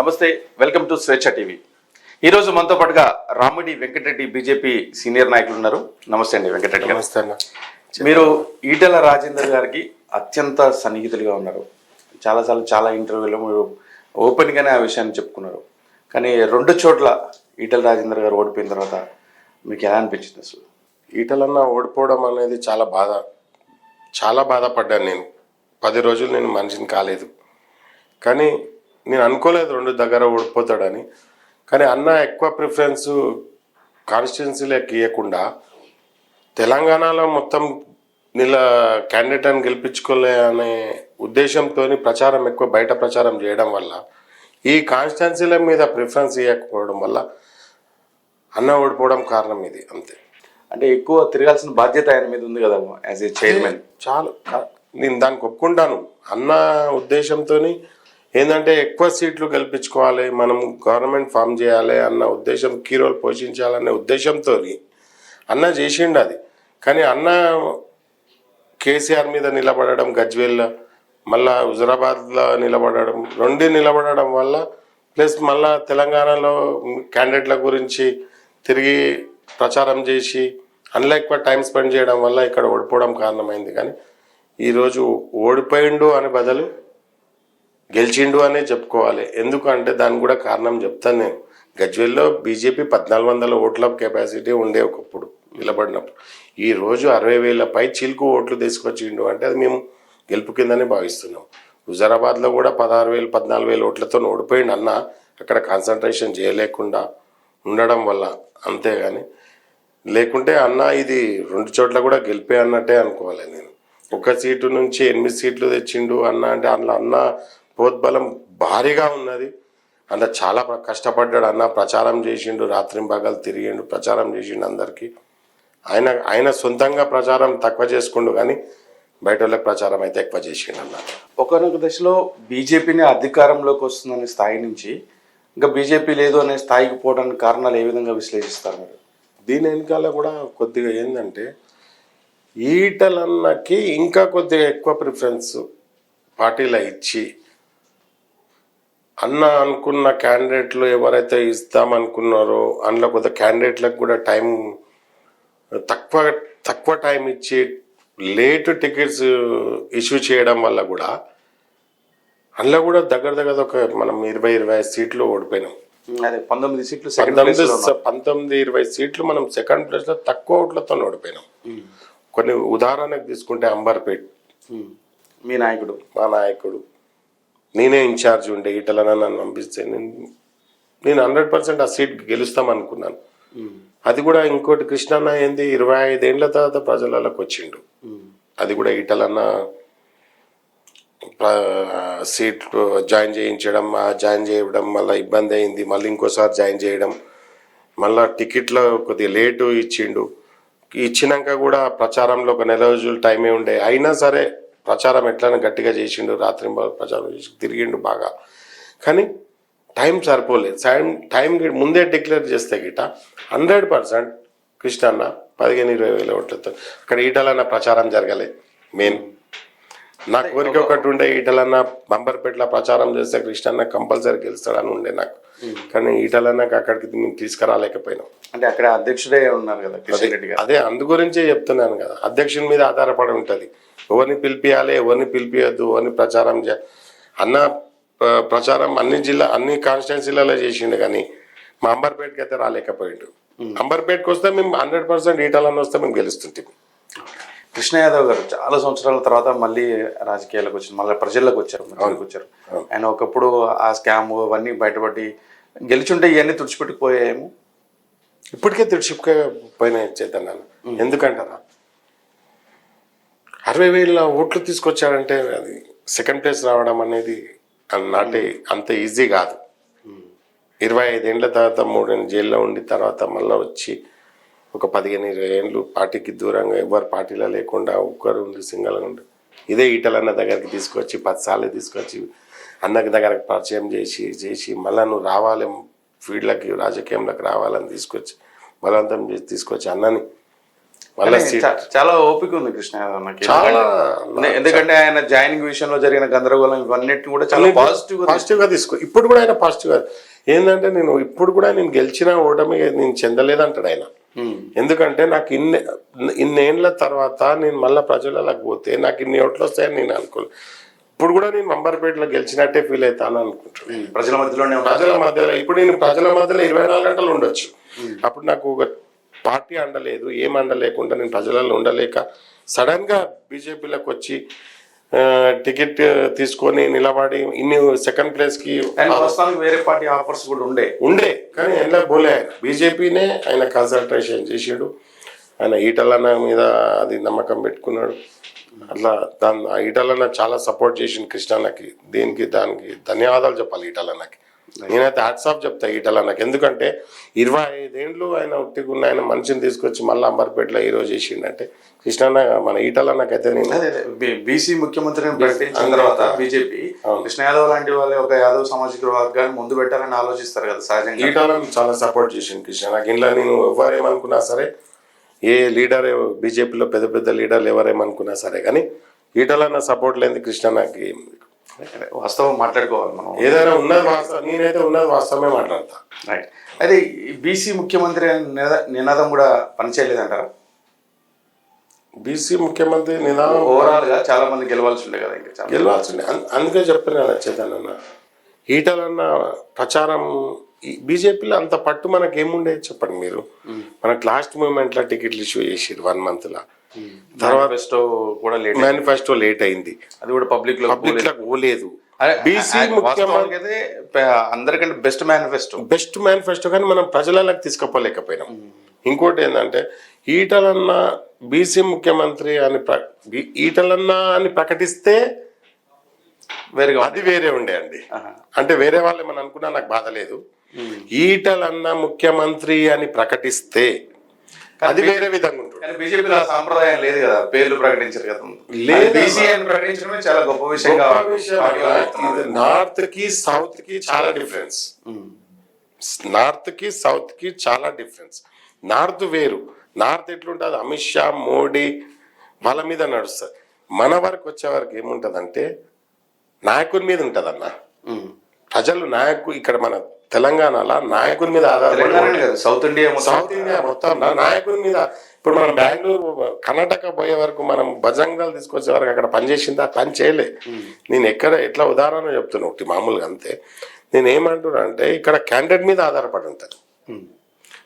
నమస్తే, welcome to స్వేచ్ఛ TV. ఈరోజు మనతో పాటుగా రామిడి వెంకటరెడ్డి బీజేపీ సీనియర్ నాయకులు ఉన్నారు. నమస్తే అండి వెంకటరెడ్డి గారు. నమస్తే అన్న. మీరు ఈటెల రాజేందర్ గారికి అత్యంత సన్నిహితులుగా ఉన్నారు. చాలా ఇంటర్వ్యూలో మీరు ఓపెన్గానే ఆ విషయాన్ని చెప్పుకున్నారు. కానీ రెండు చోట్ల ఈటెల రాజేందర్ గారు ఓడిపోయిన తర్వాత మీకు ఎలా అనిపించింది అసలు? ఈటలన్న ఓడిపోవడం అనేది చాలా బాధపడ్డాను. నేను 10 రోజులు నేను మనిషిని కాలేదు, కానీ నేను అనుకోలేదు రెండు దగ్గర ఓడిపోతాడని. కానీ అన్న ఎక్కువ ప్రిఫరెన్స్ కాన్స్టిట్యున్సీలోకి ఇవ్వకుండా తెలంగాణలో మొత్తం క్యాండిడేట్ అని గెలిపించుకోలే అనే ఉద్దేశంతో ఎక్కువ బయట ప్రచారం చేయడం వల్ల ఈ కాన్స్టిట్యున్సీల మీద ప్రిఫరెన్స్ ఇవ్వకపోవడం వల్ల అన్న ఓడిపోవడం కారణం ఇది, అంతే. అంటే ఎక్కువ తిరగాల్సిన బాధ్యత ఆయన మీద ఉంది కదా యాజ్ ఏ చైర్మన్. నేను దానికి ఒప్పుకుంటాను. అన్న ఉద్దేశంతో ఏంటంటే ఎక్కువ సీట్లు గెలిపించుకోవాలి, మనం గవర్నమెంట్ ఫామ్ చేయాలి అన్న ఉద్దేశం, కీ రోల్ పోషించాలనే ఉద్దేశంతో అన్న చేసిండు అది. కానీ అన్న కేసీఆర్ మీద నిలబడడం, గజ్వేల్ మళ్ళా హుజరాబాద్లో నిలబడడం వల్ల ప్లస్ మళ్ళా తెలంగాణలో క్యాండిడేట్ల గురించి తిరిగి ప్రచారం చేసి అందులో ఎక్కువ టైం స్పెండ్ చేయడం వల్ల ఇక్కడ ఓడిపోవడం కారణమైంది. కానీ ఈరోజు ఓడిపోయిండు అని బదులు గెలిచిండు అనే చెప్పుకోవాలి. ఎందుకంటే దానికి కూడా కారణం చెప్తాను నేను. గజ్వేల్లో బీజేపీ 1400 ఓట్ల కెపాసిటీ ఉండే ఒకప్పుడు నిలబడినప్పుడు. ఈరోజు 60,000 పై చిలుకు ఓట్లు తీసుకొచ్చిండు అంటే అది మేము గెలుపు కిందనే భావిస్తున్నాం. హుజరాబాద్లో కూడా 16,000 14,000 ఓట్లతో ఓడిపోయిండు అన్న, అక్కడ కాన్సన్ట్రేషన్ చేయలేకుండా ఉండడం వల్ల, అంతేగాని లేకుంటే అన్న ఇది రెండు చోట్ల కూడా గెలిపే అన్నట్టే అనుకోవాలి నేను. ఒక సీటు నుంచి 8 సీట్లు తెచ్చిండు అన్న అంటే అందులో అన్న ప్రోద్బలం భారీగా ఉన్నది. అందులో చాలా కష్టపడ్డాడు అన్న, ప్రచారం చేసిండు, రాత్రింబగలు తిరిగిండు, ప్రచారం చేసిండు అందరికీ. ఆయన సొంతంగా ప్రచారం తక్కువ చేసుకుండు, కానీ బయట వాళ్ళకి ప్రచారం అయితే ఎక్కువ చేసిండు అన్న. ఒకనొక దశలో బీజేపీని అధికారంలోకి వస్తుందనే స్థాయి నుంచి ఇంకా బీజేపీ లేదు అనే స్థాయికి పోవడానికి కారణాలు ఏ విధంగా విశ్లేషిస్తారు మీరు? దీని వెనకాల కూడా కొద్దిగా ఏంటంటే ఈటలన్నకి ఇంకా కొద్దిగా ఎక్కువ ప్రిఫరెన్స్ పార్టీలో ఇచ్చి అన్న అనుకున్న క్యాండిడేట్లు ఎవరైతే ఇస్తామనుకున్నారో అందులో కొద్ది క్యాండిడేట్లకు కూడా టైం తక్కువ టైం ఇచ్చి లేట్ టికెట్స్ ఇష్యూ చేయడం వల్ల కూడా అందులో కూడా దగ్గర ఒక మనం 20-25 సీట్లు ఓడిపోయినాం. అదే 19 సీట్లు 19-20 సీట్లు మనం సెకండ్ ప్లేస్లో తక్కువ ఓట్లతో ఓడిపోయినాం. కొన్ని ఉదాహరణకు తీసుకుంటే అంబర్పేట్, మా నాయకుడు నేనే ఇన్ఛార్జ్ ఉండే, ఈటలన నన్ను పంపిస్తే నేను 100% ఆ సీట్ గెలుస్తామనుకున్నాను. అది కూడా ఇంకోటి కృష్ణన్న ఏంది 25 ఏళ్ల తర్వాత ప్రజలలోకి వచ్చిండు. అది కూడా ఈటలన్న సీట్ జాయిన్ చేయడం మళ్ళీ ఇబ్బంది అయింది, మళ్ళీ ఇంకోసారి జాయిన్ చేయడం, మళ్ళీ టికెట్లో కొద్దిగా లేటు ఇచ్చిండు. ఇచ్చినాక కూడా ప్రచారంలో ఒక నెల రోజులు టైమే ఉండే, అయినా సరే ప్రచారం ఎట్లయినా గట్టిగా చేసిండు, రాత్రి ప్రచారం చేసి తిరిగిండు బాగా. కానీ టైం సరిపోలేదు. టైం ముందే డిక్లేర్ చేస్తే గిట 100% కృష్ణన్న 15-20 ఓట్లతో అక్కడ ఈటలన్న ప్రచారం జరగలే. మెయిన్ నా కోరిక ఒకటి ఉండే, ఈటలన్న బంబర్పేటలో ప్రచారం చేస్తే కృష్ణన్న కంపల్సరీ గెలుస్తాడని ఉండే నాకు. కానీ ఈటలన్నకు అక్కడికి మేము తీసుకురాలేకపోయినాం. అంటే అక్కడ అధ్యక్షుడే ఉన్నారు కదా కిషన్ రెడ్డి గారు. అదే అందు గురించే చెప్తున్నాను కదా, అధ్యక్షుని మీద ఆధారపడి ఉంటుంది. ఎవరిని పిలిపియాలి, ఎవరిని పిలిపియద్దు, ఎవరిని ప్రచారం అన్న ప్రచారం అన్ని కాన్స్టిట్యున్సీలలో చేసిండు. కానీ మా అంబర్పేటకి అయితే రాలేకపోయిండు. అంబర్పేటకి వస్తే మేము 100% ఈటలన్న వస్తే మేము గెలుస్తుంటాం. కృష్ణ యాదవ్ గారు చాలా సంవత్సరాల తర్వాత మళ్ళీ రాజకీయాలకు వచ్చారు, మళ్ళీ ప్రజల్లోకి వచ్చారు. ఆయన ఒకప్పుడు ఆ స్కామ్ అవన్నీ బయటపడి గెలిచుంటే ఇవన్నీ తుడిచిపెట్టిపోయాయేమో. ఇప్పటికే తుడిచిపోయినాయి చేద్దాను. ఎందుకంటారా, 60,000 ఓట్లు తీసుకొచ్చాడంటే అది సెకండ్ ప్లేస్ రావడం అనేది అంత ఈజీ కాదు. 25 ఏళ్ళ తర్వాత 3 ఏళ్ళు జైల్లో ఉండి తర్వాత మళ్ళీ వచ్చి ఒక 15-20 ఏళ్ళు పార్టీకి దూరంగా ఎవరు పార్టీలో లేకుండా ఒక్కరు ఉండి సింగల్గా ఉండి ఇదే ఈటలన్న దగ్గరికి తీసుకొచ్చి 10 సార్లు తీసుకొచ్చి అన్నకి దగ్గరకు పరిచయం చేసి మళ్ళీ నువ్వు రావాలి ఫీల్డ్లకి, రాజకీయంలోకి రావాలని తీసుకొచ్చి బలవంతం చేసి తీసుకొచ్చి అన్నని మళ్ళీ కానీ చాలా ఓపిక ఉంది కృష్ణ యాదవ్ నాకు. చాలా ఎందుకంటే ఆయన జాయినింగ్ విషయంలో జరిగిన గందరగోళం ఇవన్నిటిని కూడా చాలా పాజిటివ్ గా తీసుకో. ఇప్పుడు కూడా ఆయన పాజిటివ్ గా ఏంటంటే నేను ఇప్పుడు కూడా నేను గెలిచిన ఓటమి నేను చెందలేదంటాడు ఆయన. ఎందుకంటే నాకు ఇన్నేళ్ల తర్వాత నేను మళ్ళీ ప్రజలకు పోతే నాకు ఇన్ని ఓట్లు వస్తాయని నేను అనుకోలేదు. ఇప్పుడు కూడా నేను అంబర్పేటలో గెలిచినట్టే ఫీల్ అవుతాను అనుకుంటున్నాను. ప్రజల మధ్యలోనే ఇప్పుడు నేను ప్రజల మధ్యలో 24 గంటలు ఉండొచ్చు. అప్పుడు నాకు ఒక పార్టీ అండలేదు, ఏం అండలేకుండా నేను ప్రజలలో ఉండలేక సడన్ గా బీజేపీలోకి వచ్చి టికెట్ తీసుకొని నిలబడి ఇన్ని సెకండ్ ప్లేస్ కి వేరే పార్టీ ఆఫర్స్ కూడా ఉండే కానీ ఎలా పోలే ఆయన బీజేపీనే ఆయన కాన్సన్ట్రేషన్ చేసాడు. ఆయన ఈటలన్న మీద అది నమ్మకం పెట్టుకున్నాడు. అట్లా ఈటలన్న చాలా సపోర్ట్ చేసిండు కృష్ణన్నకి. దానికి ధన్యవాదాలు చెప్పాలి ఈటలన్నకి. నేనైతే హ్యాట్స్ ఆఫ్ చెప్తా ఈటలన్నకి. ఎందుకంటే 25 ఏళ్ళు ఆయన ఉట్టిగున్న ఆయన మనిషిని తీసుకొచ్చి మళ్ళీ అంబర్పేటలో ఈరోజు చేసిండంటే కృష్ణన్న మన ఈటలన్నకైతే నేను బీసీ ముఖ్యమంత్రిని ప్రకటించిన తర్వాత బీజేపీ కృష్ణ యాదవ్ లాంటి వాళ్ళే ఒక యాదవ్ సామాజిక వర్గాన్ని ముందు పెట్టాలని ఆలోచిస్తారు కదా సహజంగా. ఈటలను చాలా సపోర్ట్ చేసిండు కృష్ణ నాకు. ఇంట్లో నేను ఎవరేమనుకున్నా సరే, ఏ లీడర్ బీజేపీలో పెద్ద పెద్ద లీడర్లు ఎవరేమనుకున్నా సరే, కానీ ఈటలన్న సపోర్ట్ లేని కృష్ణన్నకి వాస్తవం మాట్లాడుకోవాలి మనం. ఏదైనా ఉన్నది వాస్తవం, నేనైతే ఉన్నది వాస్తవమే మాట్లాడతా. రైట్. అయితే బీసీ ముఖ్యమంత్రి నినాదం కూడా పనిచేయలేదంటారా? బీసీ ముఖ్యమంత్రి నినాదం ఓవరాల్ గా చాలా మంది గెలవాల్సి ఉండే కదా, ఇంకా గెలవాల్సి ఉండే. అందుకే చెప్పాను కదా చేతనన్న, ఈటలన్న ప్రచారం బీజేపీలో అంత పట్టు మనకి ఏముండే చెప్పండి మీరు. మనకు లాస్ట్ మూమెంట్ లో టికెట్లు ఇష్యూ చేసిరు 1 month లా. తర్వాత మేనిఫెస్టో లేట్ అయింది, అది కూడా పబ్లిక్ లో పోలేదు. బీసీ ముఖ్యమంత్రి అందరికంటే బెస్ట్ మేనిఫెస్టో కానీ మనం ప్రజలకు తీసుకుపోలేకపోయినాం. ఇంకోటి ఏంటంటే ఈటలన్న బీసీ ముఖ్యమంత్రి అని ఈటలన్న అని ప్రకటిస్తే అది వేరే ఉండే అండి. అంటే వేరే వాళ్ళు ఏమని అనుకున్నా నాకు బాధ లేదు. ఈటలన్న ముఖ్యమంత్రి అని ప్రకటిస్తే అది వేరే విధంగా ఉంటుంది. బీజేపీలో సాంప్రదాయం లేదు కదా, పేర్లు ప్రకటించారు కదా. బీసీ అని ప్రకటించడమే చాలా గొప్ప విషయం. నార్త్ కి సౌత్ కి చాలా డిఫరెన్స్. నార్త్ కి సౌత్ కి చాలా డిఫరెన్స్. నార్త్ వేరు. నార్త్ ఎట్లుంటుంది, అమిత్ షా మోడీ వాళ్ళ మీద నడుస్తుంది. మన వరకు వచ్చే వరకు ఏముంటదంటే నాయకుని మీద ఉంటది అన్న. ప్రజలు ఇక్కడ మన తెలంగాణలో నాయకుని మీద ఆధారపడి, సౌత్ ఇండియా మొత్తం నాయకుని మీద. ఇప్పుడు మనం బెంగళూరు కర్ణాటక పోయే వరకు మనం బజరంగాలు తీసుకొచ్చే వరకు అక్కడ పనిచేసిందా? పని చేయలే. నేను ఎట్లా ఉదాహరణ చెప్తున్నా ఒకటి మామూలుగా అంతే. నేను ఏమంటున్నా అంటే ఇక్కడ క్యాండిడేట్ మీద ఆధారపడి ఉంటుంది.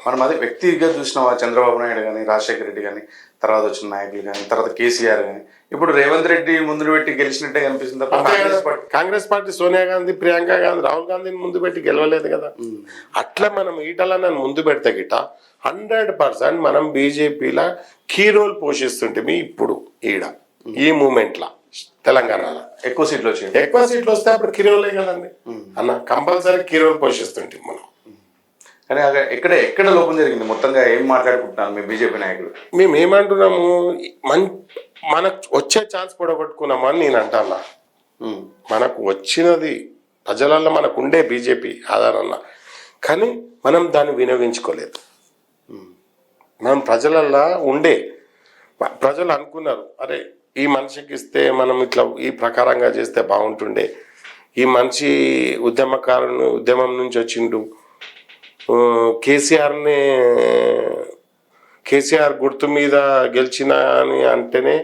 మనం అదే వ్యక్తిగా చూసినావా, చంద్రబాబు నాయుడు కానీ, రాజశేఖర రెడ్డి కానీ, తర్వాత వచ్చిన నాయకులు కానీ, తర్వాత కేసీఆర్ కానీ, ఇప్పుడు రేవంత్ రెడ్డి ముందు పెట్టి గెలిచినట్టే కనిపిస్తుంది. కాంగ్రెస్ పార్టీ సోనియా గాంధీ, ప్రియాంక గాంధీ, రాహుల్ గాంధీని ముందు పెట్టి గెలవలేదు కదా. అట్లా మనం ఈటలన్న ముందు పెడితే గిట 100% మనం బీజేపీలో కీ రోల్ పోషిస్తుంటే ఇప్పుడు ఈ మూమెంట్ లా తెలంగాణలో ఎక్కువ సీట్లు వస్తే అప్పుడు కీ రోలే కదండి అన్న. కంపల్సరీ కీ రోల్ పోషిస్తుంటే మనం. కానీ ఎక్కడ లోపం జరిగింది మొత్తంగా ఏం మాట్లాడుకుంటున్నాను మీ బీజేపీ నాయకులు? మేము ఏమంటున్నాము, మనకు వచ్చే ఛాన్స్ పొడగొట్టుకున్నాము అని నేను అంటాను. మనకు వచ్చినది ప్రజలలో మనకు ఉండే బీజేపీ ఆధారంగా, కానీ మనం దాన్ని వినియోగించుకోలేదు. మనం ప్రజలల్లో ప్రజలు అనుకున్నారు, అరే ఈ మనిషికి ఇస్తే మనం ఇట్లా ఈ ప్రకారంగా చేస్తే బాగుంటుండే, ఈ మనిషి ఉద్యమం నుంచి వచ్చిండు, కేసీఆర్ గుర్తు మీద గెలిచిన అని అంటేనే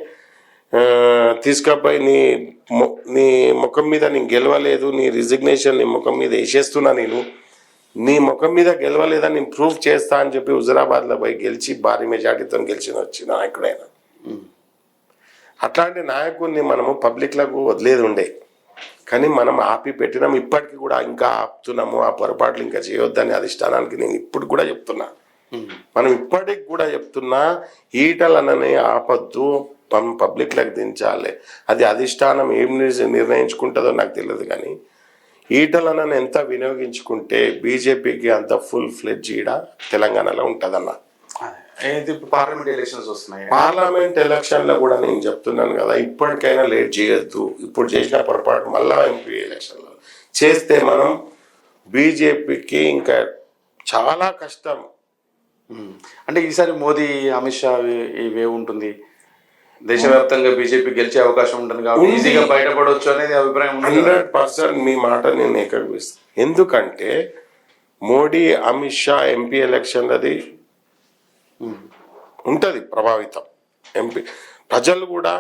తీసుకపోయి నీ ముఖం మీద నేను గెలవలేదు, నీ రిజిగ్నేషన్ నీ ముఖం మీద వేసేస్తున్నా, నీ ముఖం మీద గెలవలేదని నేను ప్రూఫ్ చేస్తా అని చెప్పి హుజురాబాద్లో పోయి గెలిచి భారీ మెజార్టీతో వచ్చిన నాయకుడైనా. అట్లాంటి నాయకుడిని మనము పబ్లిక్లకు వదిలేది ఉండే, కానీ మనం ఆపి పెట్టినాం. ఇప్పటికీ కూడా ఇంకా ఆపుతున్నాము. ఆ పొరపాట్లు ఇంకా చేయొద్దని అధిష్టానానికి నేను ఇప్పుడు కూడా చెప్తున్నా. మనం ఇప్పటికి కూడా చెప్తున్నా, ఈటలనని ఆపద్దు, పబ్లిక్లకు దించాలి. అది అధిష్టానం ఏం నిర్ణయించుకుంటుందో నాకు తెలియదు, కానీ ఈటలనని ఎంత వినియోగించుకుంటే బీజేపీకి అంత ఫుల్ ఫ్లెడ్జ్ తెలంగాణలో ఉంటుందన్న. పార్లమెంట్ ఎలక్షన్లో కూడా నేను చెప్తున్నాను కదా, ఇప్పటికైనా లేట్ చేయొద్దు. ఇప్పుడు చేసిన పొరపాటు మళ్ళా ఎంపీ ఎలక్షన్లో చేస్తే మనం బీజేపీకి ఇంకా చాలా కష్టం. అంటే ఈసారి మోదీ అమిత్ షా ఇవే ఉంటుంది, దేశవ్యాప్తంగా బీజేపీ గెలిచే అవకాశం ఉంటుంది కాబట్టి ఈజీగా బయటపడవచ్చు అనేది అభిప్రాయం ఉంది కదా? 100% మీ మాట నేను ఏకీభవిస్తాను. ఎందుకంటే మోడీ అమిత్ షా ఎంపీ ఎలక్షన్లది ఉంటుంది ప్రభావితం. ఎంపీ ప్రజలు కూడా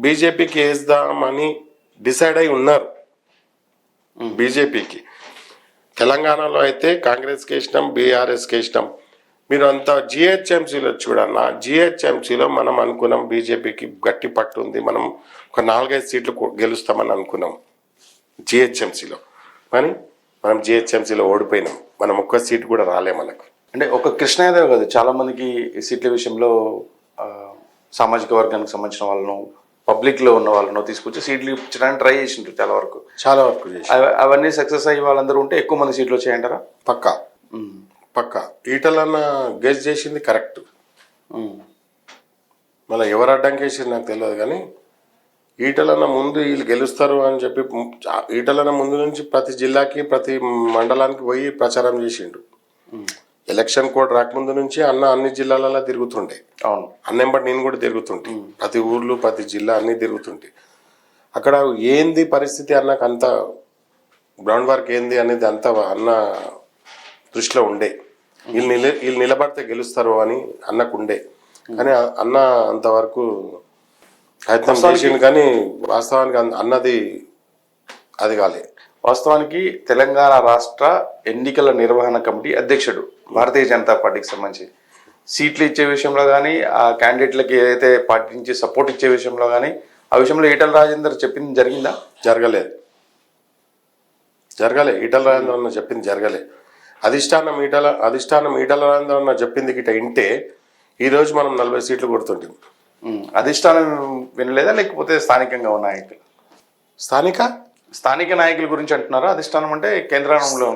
బీజేపీకి వేద్దామని డిసైడ్ అయి ఉన్నారు. బీజేపీకి తెలంగాణలో అయితే కాంగ్రెస్కి వేసినాం, బీఆర్ఎస్కి వేసినాం. మీరు అంతా జిహెచ్ఎంసీలో చూడన్నా, జిహెచ్ఎంసీలో మనం అనుకున్నాం బీజేపీకి గట్టి పట్టు ఉంది, మనం ఒక 4-5 సీట్లు గెలుస్తామని అనుకున్నాం జిహెచ్ఎంసీలో. కానీ మనం జిహెచ్ఎంసీలో ఓడిపోయినాం, మనం ఒక్క సీటు కూడా రాలే మనకు. అంటే ఒక కృష్ణయాదవ్ కాదు, చాలా మందికి ఈ సీట్ల విషయంలో సామాజిక వర్గానికి సంబంధించిన వాళ్ళను, పబ్లిక్ లో ఉన్న వాళ్ళను తీసుకొచ్చి సీట్లు ఇప్పించడానికి ట్రై చేసిండ్రు చాలా వరకు చేసి. అవన్నీ సక్సెస్ అయ్యి వాళ్ళందరూ ఉంటే ఎక్కువ మంది సీట్లు వచ్చాయంటారా? పక్కా పక్కా. ఈటలన్న గెస్ చేసింది కరెక్ట్. మళ్ళీ ఎవరు అడ్డంకి వేసింది నాకు తెలియదు, కానీ ఈటలన్న ముందు వీళ్ళు గెలుస్తారు అని చెప్పి ఈటలన్న ముందు నుంచి ప్రతి జిల్లాకి ప్రతి మండలానికి పోయి ప్రచారం చేసిండు. ఎలక్షన్ కోడ్ రాకముందు నుంచి అన్న అన్ని జిల్లాలలో తిరుగుతుండే. అవును, అన్నెంబటి నేను కూడా తిరుగుతుంటే, ప్రతి ఊర్లు ప్రతి జిల్లా అన్ని తిరుగుతుంటే అక్కడ ఏంది పరిస్థితి అన్నకు అంత గ్రౌండ్ వర్క్ ఏంది అనేది అంత అన్న దృష్టిలో ఉండే. వీళ్ళు నిలబడితే గెలుస్తారు అని అన్నకు ఉండే. కానీ అన్న అంతవరకు ప్రయత్నం చేసిండు, కానీ వాస్తవానికి అన్నది అది కాలే. వాస్తవానికి తెలంగాణ రాష్ట్ర ఎన్నికల నిర్వహణ కమిటీ అధ్యక్షుడు భారతీయ జనతా పార్టీకి సంబంధించి సీట్లు ఇచ్చే విషయంలో కానీ, ఆ క్యాండిడేట్లకి ఏదైతే పార్టీ నుంచి సపోర్ట్ ఇచ్చే విషయంలో కానీ, ఆ విషయంలో ఈటల రాజేందర్ చెప్పింది జరిగిందా? జరగలే. ఈటల రాజేందర్ అన్న చెప్పింది జరగలే. అధిష్టానం ఈటల రాజేందర్ అన్న చెప్పింది గిట్ట ఇంటే ఈరోజు మనం 40 సీట్లు కొడుతుంటాం. అధిష్టానం వినలేదా, లేకపోతే స్థానికంగా ఉన్న నాయకులు? స్థానిక నాయకుల గురించి అంటున్నారా? అధిష్టానం అంటే కేంద్రంలో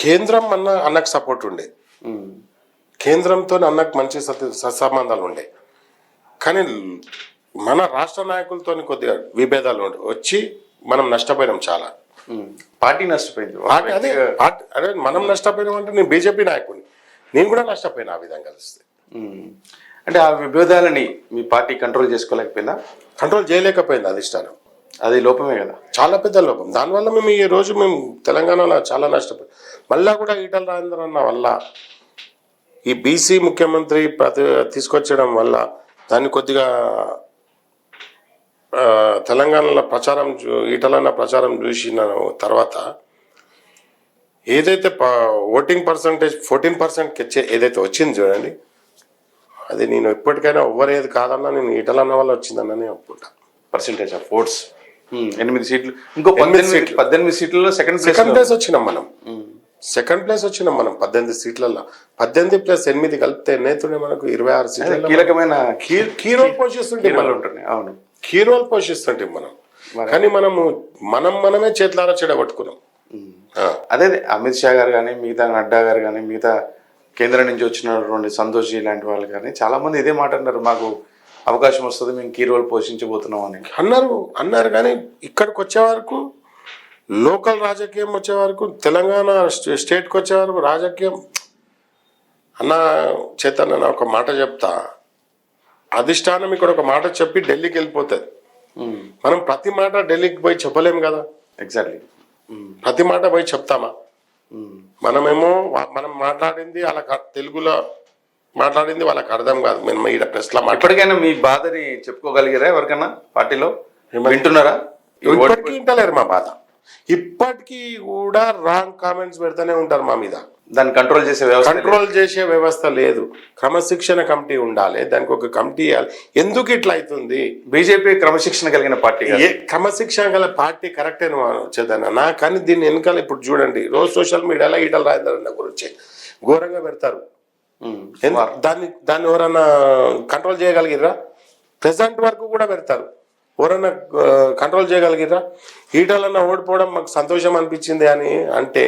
కేంద్రం అన్నకు సపోర్ట్ ఉండే, కేంద్రంతో అన్నకు మంచి సత్సంబంధాలు ఉండే. కానీ మన రాష్ట్ర నాయకులతో కొద్దిగా విభేదాలు వచ్చి మనం నష్టపోయినాం చాలా. పార్టీ నష్టపోయింది. అదే మనం నష్టపోయినాం అంటే నేను బీజేపీ నాయకుడిని, నేను కూడా నష్టపోయినా ఆ విధంగా కలిస్తే. అంటే ఆ విభేదాలని మీ పార్టీ కంట్రోల్ చేసుకోలేకపోయిందా? కంట్రోల్ చేయలేకపోయింది అధిష్టానం. అది లోపమే కదా, చాలా పెద్ద లోపం. దానివల్ల మేము ఈ రోజు మేము తెలంగాణలో చాలా నష్టపోయాం. మళ్ళా కూడా ఈటల రాజేందర్ అన్న వల్ల ఈ బీసీ ముఖ్యమంత్రి తీసుకొచ్చడం వల్ల దాన్ని కొద్దిగా తెలంగాణలో ఈటలన్న ప్రచారం చూసిన తర్వాత ఏదైతే ఓటింగ్ పర్సంటేజ్ 14% ఏదైతే వచ్చింది చూడండి, అది నేను ఎప్పటికైనా ఎవ్వరేది కాదన్నా నేను ఈటలన్న వల్ల వచ్చిందన్న ఒప్పుకుంటా. పర్సంటేజ్ ఆఫ్ ఓట్స్ 8 సీట్లు, ఇంకో 18 సీట్లలో సెకండ్ ప్లేస్ వచ్చినాం మనం. 18 సీట్లలో 18 + 8 కలిపితే నేతనే మనకు 26 సీట్లు. కీలకమైన కీ రోల్ పోషిస్తుంటే అవును, కీ రోల్ పోషిస్తుంటే కానీ మనమే చేతులారా చెడగొట్టుకున్నాం. అదే అమిత్ షా గారు కానీ, మిగతా నడ్డా గారు కానీ, మిగతా కేంద్రం నుంచి వచ్చినటువంటి సంతోష్ జీ లాంటి వాళ్ళు కానీ చాలా మంది ఇదే మాట అన్నారు, మాకు అవకాశం వస్తుంది, మేము కీ రోల్ పోషించబోతున్నాం అని అన్నారు. కానీ ఇక్కడికి వచ్చే వరకు, లోకల్ రాజకీయం వచ్చే వరకు, తెలంగాణ స్టేట్కి వచ్చే వరకు రాజకీయం చేతన్న ఒక మాట చెప్తా, అధిష్టానం ఇక్కడ ఒక మాట చెప్పి ఢిల్లీకి వెళ్ళిపోతుంది. మనం ప్రతి మాట ఢిల్లీకి పోయి చెప్పలేము కదా. ఎగ్జాక్ట్లీ, ప్రతి మాట పోయి చెప్తామా? మనమేమో మనం మాట్లాడింది వాళ్ళకి తెలుగులో మాట్లాడింది వాళ్ళకి అర్థం కాదు. మేము ఇక్కడ ప్రెస్లో ఇప్పటికైనా మీ బాధని చెప్పుకోగలిగారా ఎవరికైనా పార్టీలో? వింటున్నారా? ఇప్పటికీ వింటలేరు మా బాధ. ఇప్పటికీ కూడా రాంగ్ కామెంట్స్ పెడతానే ఉంటారు మా మీద. దాన్ని కంట్రోల్ చేసే వ్యవస్థ లేదు. క్రమశిక్షణ కమిటీ ఉండాలి, దానికి ఒక కమిటీ ఇవ్వాలి. ఎందుకు ఇట్లా అవుతుంది? బీజేపీ క్రమశిక్షణ కలిగిన పార్టీ, క్రమశిక్షణ గల పార్టీ కరెక్టే వచ్చేదన్న. కానీ దీన్ని వెనకాల ఇప్పుడు చూడండి, రోజు సోషల్ మీడియాలో ఈటల రాజేందర్ అన్న గురించి ఘోరంగా పెడతారు. దాన్ని ఎవరన్నా కంట్రోల్ చేయగలిగిర్రా? ప్రెసెంట్ వరకు కూడా పెడతారు. ఎవరన్నా కంట్రోల్ చేయగలిగిర్రా? ఈటలన్న ఓడిపోవడం మాకు సంతోషం అనిపించింది అని అంటే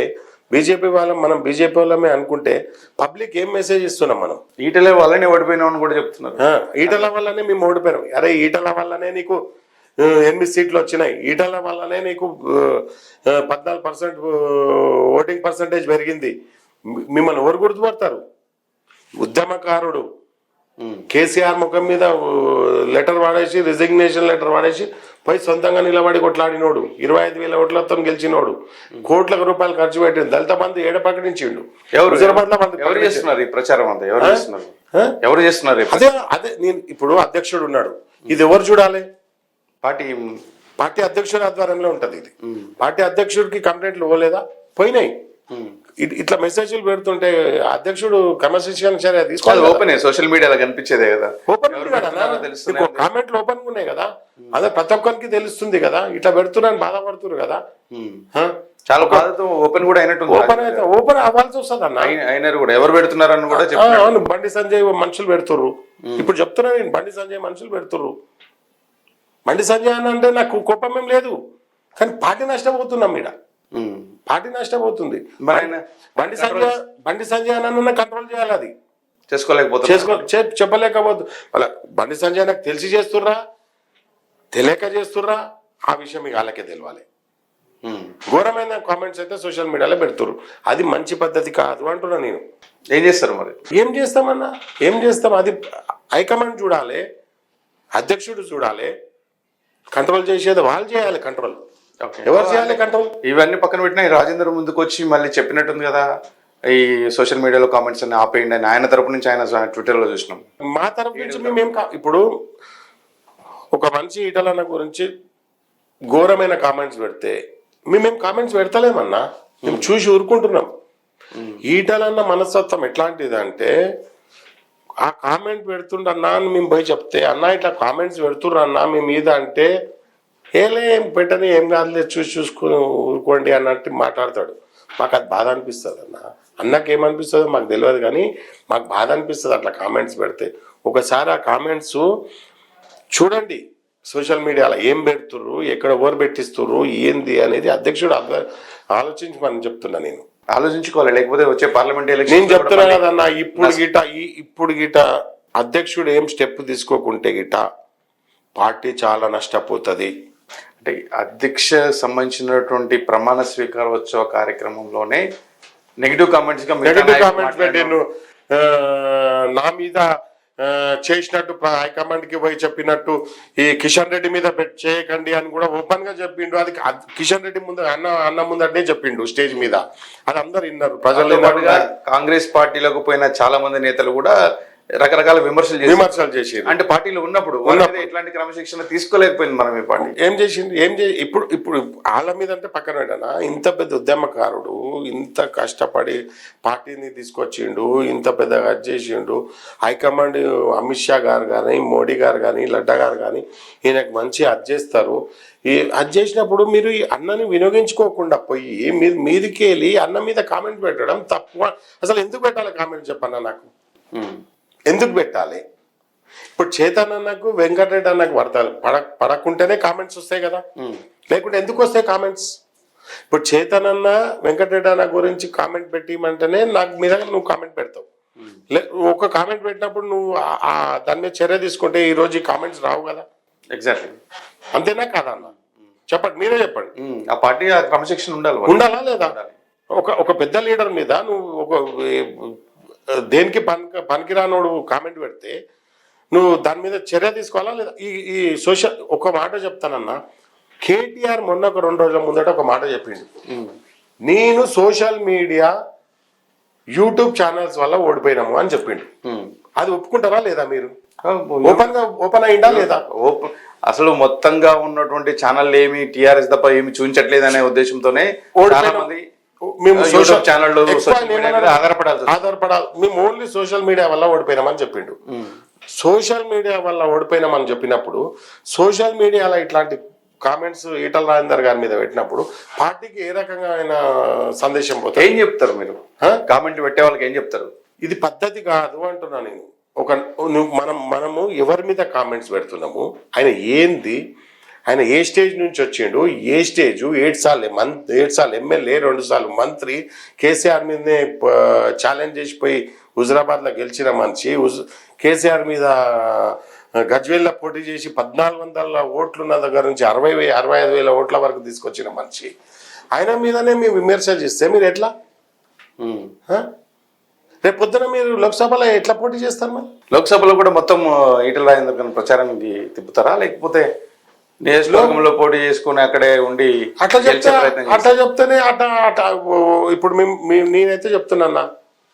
మనం బీజేపీ వాళ్ళమే అనుకుంటే పబ్లిక్ ఏం మెసేజ్ ఇస్తున్నాం? మనం ఈటల వల్లనే ఓడిపోయినామని కూడా చెప్తున్నారు. ఈటల వల్లనే మేము ఓడిపోయినాం. అరే ఈటల వల్లనే నీకు 8 సీట్లు వచ్చినాయి, ఈటల వల్లనే నీకు 14% ఓటింగ్ పర్సంటేజ్ పెరిగింది. మిమ్మల్ని ఎవరు గుర్తుపడతారు? ఉద్యమకారుడు కేసీఆర్ ముఖం మీద లెటర్ వాడేసి రిజిగ్నేషన్ లెటర్ వాడేసి పోయి సొంతంగా నిలబడి కొట్లాడినోడు 25,000 ఓట్లతో గెలిచినోడు కోట్ల రూపాయలు ఖర్చు పెట్టి దళిత బంధు ఏడ ప్రకటించిండు. హైదరాబాద్ లో ఎవరు చేస్తున్నారు ఈ ప్రచారం అంతా? ఎవరు చేస్తున్నారు? అదే అదే నేను ఇప్పుడు అధ్యక్షుడు ఉన్నాడు, ఇది ఎవరు చూడాలి? పార్టీ అధ్యక్షుడి ఆధ్వర్యంలో ఉంటది ఇది. పార్టీ అధ్యక్షుడికి కంప్లైంట్లు పోలేదా? పోయినాయి. ఇట్లా మెసేజ్లు పెడుతుంటే అధ్యక్షుడు క్రమశిక్షణ చర్య తీసుకోవాలి. ఓపెన్ సోషల్ మీడియాలో కనిపించేదే కదా, ఓపెన్ కామెంట్లు ఓపెన్ ఉన్నాయి కదా, అదే ప్రతి ఒక్కరికి తెలుస్తుంది కదా. ఇట్లా పెడుతున్నాను బాధపడుతున్నారు కదా, చాలా బాధతో ఓపెన్ కూడా అయినట్టు. ఓపెన్ అవ్వాల్సి వస్తుంది అన్న. అయినారు కూడా, ఎవరు పెడుతున్నారని కూడా చెప్పారు. అవును, బండి సంజయ్ మనుషులు పెడుతుర్రు. ఇప్పుడు చెప్తున్నా నేను, బండి సంజయ్ మనుషులు పెడుతుర్రు. బండి సంజయ్ అని అంటే నాకు కోపం ఏం లేదు, కానీ పార్టీ నష్టపోతున్నాం ఈడ. పార్టీ నష్టపోతుంది. బండి సంజయ్ అన్న కంట్రోల్ చేయాలి, అది చెప్పలేకపోతు. అలా బండి సంజయ్ నాకు తెలిసి చేస్తుర్రా తెలియక చేస్తుర్రా ఆ విషయం మీకు వాళ్ళకే తెలియాలి. ఘోరమైన కామెంట్స్ అయితే సోషల్ మీడియాలో పెడుతుర్రు, అది మంచి పద్ధతి కాదు అంటున్నా నేను. ఏం చేస్తారు మరి? ఏం చేస్తామన్నా, ఏం చేస్తాం? అది హైకమాండ్ చూడాలి, అధ్యక్షుడు చూడాలి. కంట్రోల్ చేసేది వాళ్ళు చేయాలి. కంట్రోల్ ఎవరు చేయాలి? కంట్రోల్. ఇవన్నీ పక్కన పెట్టినా రాజేందర్ ముందుకు వచ్చి మళ్ళీ చెప్పినట్టుంది కదా, ఈ సోషల్ మీడియాలో కామెంట్స్ అన్ని ఆపేయండి అని. ఆయన తరపు నుంచి ఆయన ట్విట్టర్ లో చూసినాం. మా తరపు నుంచి మేమేం ఇప్పుడు ఒక మనిషి ఈటలన్న గురించి ఘోరమైన కామెంట్స్ పెడితే మేమేం కామెంట్స్ పెడతలేమన్నా, మేము చూసి ఊరుకుంటున్నాం. ఈటలన్న మనస్తత్వం ఎట్లాంటిది అంటే, ఆ కామెంట్ పెడుతుండన్నా అని మేము పోయి చెప్తే, అన్న ఇట్లా కామెంట్స్ పెడుతుర్రు అన్నా మీ మీద అంటే, ఏలే ఏం పెట్టని ఏం కాదులే చూసుకుని ఊరుకోండి అన్నట్టు మాట్లాడతాడు. మాకు అది బాధ అనిపిస్తుంది అన్న. అన్నకి ఏమనిపిస్తుందో మాకు తెలియదు, కానీ మాకు బాధ అనిపిస్తుంది అట్లా కామెంట్స్ పెడితే. ఒకసారి ఆ కామెంట్స్ చూడండి, సోషల్ మీడియాలో ఏం పెడుతుర్రు, ఎక్కడ ఎవరు పెట్టిస్తుర్రు, ఏంది అనేది అధ్యక్షుడు ఆలోచించి మనం చెప్తున్నా. నేను ఆలోచించుకోవాలి, లేకపోతే వచ్చే పార్లమెంట్ ఎలక్షన్ నేను చెప్తున్నా కదన్న. ఇప్పుడు గిట అధ్యక్షుడు ఏం స్టెప్ తీసుకోకుంటే గిట పార్టీ చాలా నష్టపోతుంది. అంటే అధ్యక్ష సంబంధించినటువంటి ప్రమాణ స్వీకారోత్సవ కార్యక్రమంలోనే నెగిటివ్ కామెంట్స్ పెట్టిండు. నా మీద చేసినట్టు హైకమాండ్ కి పోయి చెప్పినట్టు ఈ కిషన్ రెడ్డి మీద చేయకండి అని కూడా ఓపెన్ గా చెప్పిండు. అది కిషన్ రెడ్డి ముందు అన్న ముందటే చెప్పిండు స్టేజ్ మీద. అది అందరు విన్నారు, ప్రజలు. కాంగ్రెస్ పార్టీలోకి పోయిన చాలా మంది నేతలు కూడా రకరకాల విమర్శలు చేసి, అంటే పార్టీలో ఉన్నప్పుడు ఎట్లాంటి క్రమశిక్షణ తీసుకోలేకపోయింది. మనం ఈ పార్టీ ఏం చేసింది, ఇప్పుడు వాళ్ళ మీద అంటే పక్కన పెట్టనా, ఇంత పెద్ద ఉద్యమకారుడు, ఇంత కష్టపడి పార్టీని తీసుకొచ్చిండు, ఇంత పెద్దగా అది చేసిండు. హైకమాండ్ అమిత్ షా గారు కానీ, మోడీ గారు కానీ, లడ్డా గారు కానీ ఈయనకు మంచి అది చేస్తారు. అది చేసినప్పుడు మీరు ఈ అన్నని వినియోగించుకోకుండా పోయి మీదికి వెళ్ళి అన్న మీద కామెంట్ పెట్టడం తప్పు. అసలు ఎందుకు పెట్టాలి కామెంట్ చెప్పన్నా నాకు? ఎందుకు పెట్టాలి? ఇప్పుడు చేతన్ అన్నకు వెంకటరెడ్డి అన్నకు పడకుంటేనే కామెంట్స్ వస్తాయి కదా, లేకుంటే ఎందుకు వస్తాయి కామెంట్స్? ఇప్పుడు చేతన్ అన్న వెంకటరెడ్డి అన్న గురించి కామెంట్ పెట్టిమంటేనే నాకు మీద నువ్వు కామెంట్ పెడతావు. ఒక కామెంట్ పెట్టినప్పుడు నువ్వు దాని మీద చర్య తీసుకుంటే ఈ రోజు ఈ కామెంట్స్ రావు కదా. ఎగ్జాక్ట్లీ, అంతేనా కాదా అన్న? చెప్పండి, మీరే చెప్పండి. ఆ పార్టీ క్రమశిక్షణ ఉండాలా లేదా? ఒక పెద్ద లీడర్ మీద నువ్వు ఒక దేనికి పనికిరానోడు కామెంట్ పెడితే నువ్వు దాని మీద చర్య తీసుకోవాలా లేదా? ఈ సోషల్ ఒక మాట చెప్తానన్నా, కేటీఆర్ మొన్న ఒక 2 రోజుల ముందట ఒక మాట చెప్పిండు, నేను సోషల్ మీడియా యూట్యూబ్ ఛానల్స్ వల్ల ఓడిపోయినాము అని చెప్పిండు. అది ఒప్పుకుంటారా లేదా? మీరు ఓపెన్ అయిందా లేదా? అసలు మొత్తంగా ఉన్నటువంటి ఛానల్ ఏమి టీఆర్ఎస్ తప్ప ఏమి చూపించట్లేదు అనే ఉద్దేశంతోనే మేము సోషల్ ఛానల్ ఆధారపడాలి, మేము ఓన్లీ సోషల్ మీడియా వల్ల ఓడిపోయినామని చెప్పిండు. సోషల్ మీడియా వల్ల ఓడిపోయినామని చెప్పినప్పుడు సోషల్ మీడియాలో ఇట్లాంటి కామెంట్స్ ఈటల రాజేందర్ గారి మీద పెట్టినప్పుడు పార్టీకి ఏ రకంగా సందేశం పోతుంది? ఏం చెప్తారు మీరు? కామెంట్ పెట్టే వాళ్ళకి ఏం చెప్తారు? ఇది పద్ధతి కాదు అంటున్నా నేను. మనము ఎవరి మీద కామెంట్స్ పెడుతున్నాము, ఆయన ఏంది, ఆయన ఏ స్టేజ్ నుంచి వచ్చిండు, ఏ స్టేజ్ 7 సార్లు ఎమ్మెల్యే, 2 సార్లు మంత్రి, కేసీఆర్ మీదనే ఛాలెంజ్ చేసిపోయి హుజరాబాద్లో గెలిచిన మనిషి, కేసీఆర్ మీద గజ్వేల్లో పోటీ చేసి 1400 ఓట్లున్న దగ్గర నుంచి 65,000 ఓట్ల వరకు తీసుకొచ్చిన మనిషి, ఆయన మీదనే మేము విమర్శ చేస్తే మీరు ఎట్లా? రేపు పొద్దున మీరు లోక్సభలో ఎట్లా పోటీ చేస్తారు మరి? లోక్సభలో కూడా మొత్తం ఈటల రాజేందర్ గారిని ప్రచారానికి తిప్పుతారా, లేకపోతే నియోజకవర్గంలో పోటీ చేసుకుని అక్కడే ఉండి అట్లా గెలిచే చెప్తా, ప్రయత్నం అట్లా చెప్తేనే అట్లా ఇప్పుడు నేనైతే చెప్తున్నా,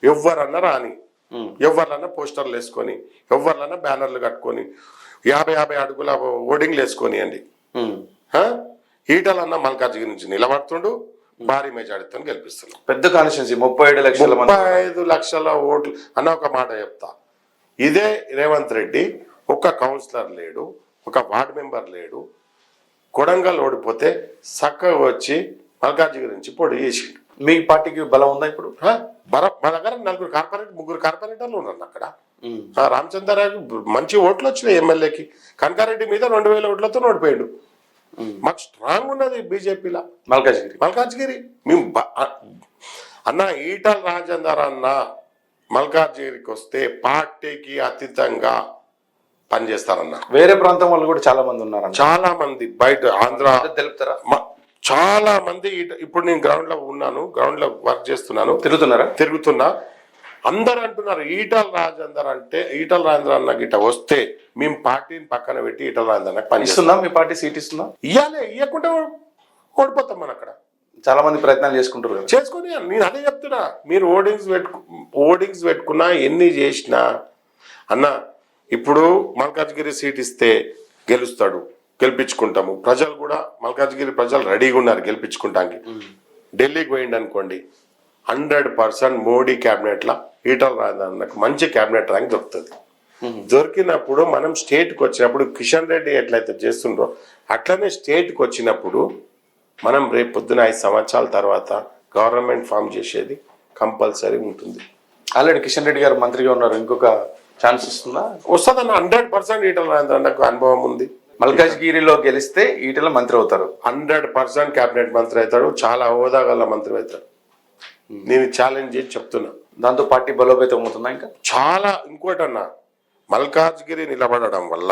ఎవరన్నా రాని, ఎవరినన్నా పోస్టర్లు వేసుకొని, ఎవరినన్నా బ్యానర్లు కట్టుకొని, 50 అడుగుల ఓడింగ్లు వేసుకొని అండి, ఈటలన్న మల్కాజ్గిరి నుంచి నిలబడుతుండు, భారీ మెజారిటీతో గెలిపిస్తున్నాం. పెద్ద కాన్స్టిట్యున్సీ 37 లక్షల మంది. 35 లక్షల ఓట్లు అన్న. ఒక మాట చెప్తా, ఇదే రేవంత్ రెడ్డి ఒక కౌన్సిలర్ లేడు, ఒక వార్డు మెంబర్ లేడు, కొడంగల్ ఓడిపోతే చక్కగా వచ్చి మల్కాజ్గిరి నుంచి పోటీ చేసిండు. మీ పార్టీకి బలం ఉందా ఇప్పుడు? మా దగ్గర 3 కార్పొరేటర్లు ఉన్నారు అక్కడ. రామచంద్రరావు మంచి ఓట్లు వచ్చినాయి ఎమ్మెల్యేకి. కనకారెడ్డి మీద 2000 ఓట్లతో ఓడిపోయాడు. మాకు స్ట్రాంగ్ ఉన్నది బీజేపీలో మల్కాజ్గిరి. మేము అన్న ఈటల రాజేందర్ అన్న మల్కాజ్గిరికి వస్తే పార్టీకి అతీతంగా పనిచేస్తారన్న. వేరే ప్రాంతం వాళ్ళు కూడా చాలా మంది ఉన్నారు, చాలా మంది బయట ఆంధ్ర తెలుపుతారా? చాలా మంది. ఇప్పుడు నేను గ్రౌండ్ లో ఉన్నాను, గ్రౌండ్ లో వర్క్ చేస్తున్నాను, తిరుగుతున్నా. అందరు అంటున్నారు ఈటల రాజేందర్ అన్న గిట్ట వస్తే మేము పార్టీని పక్కన పెట్టి ఈటల రాజేందర్ అన్నకు పనిచేస్తుందా. మీ పార్టీ సీట్ ఇస్తుందా? ఇవ్వకుండా ఓడిపోతాం మనం అక్కడ. చాలా మంది ప్రయత్నాలు చేసుకుంటారు చేసుకుని. నేను అదే చెప్తున్నా, మీరు ఓడింగ్స్ పెట్టుకున్నా ఎన్ని చేసినా అన్న, ఇప్పుడు మల్కాజ్గిరి సీట్ ఇస్తే గెలుస్తాడు, గెలిపించుకుంటాము. ప్రజలు కూడా మల్కాజ్గిరి ప్రజలు రెడీగా ఉన్నారు గెలిపించుకుంటానికి. ఢిల్లీకి పోయింది అనుకోండి, 100% మోడీ క్యాబినెట్ లా ఈటల రాజేందర్ మంచి క్యాబినెట్ ర్యాంక్ దొరుకుతుంది. దొరికినప్పుడు మనం స్టేట్కి వచ్చినప్పుడు కిషన్ రెడ్డి ఎట్లయితే చేస్తుండ్రో అట్లనే స్టేట్కి వచ్చినప్పుడు మనం రేపు పొద్దున 5 సంవత్సరాల తర్వాత గవర్నమెంట్ ఫామ్ చేసేది కంపల్సరీ ఉంటుంది. ఆల్రెడీ కిషన్ రెడ్డి గారు మంత్రిగా ఉన్నారు, ఇంకొక ఛాన్స్ ఇస్తుందా? వస్తుందన్న. 100% ఈటల రాజేందర్ అనుభవం ఉంది. మల్కాజ్గిరిలో గెలిస్తే ఈటల మంత్రి అవుతారు, 100% క్యాబినెట్ మంత్రి అవుతాడు, చాలా హోదా గల మంత్రి అవుతాడు. నేను ఛాలెంజ్ చేసి చెప్తున్నా. దాంతో పార్టీ బలోపేతం అవుతుందా? ఇంకా చాలా. ఇంకోటన్నా, మల్కాజ్గిరి నిలబడడం వల్ల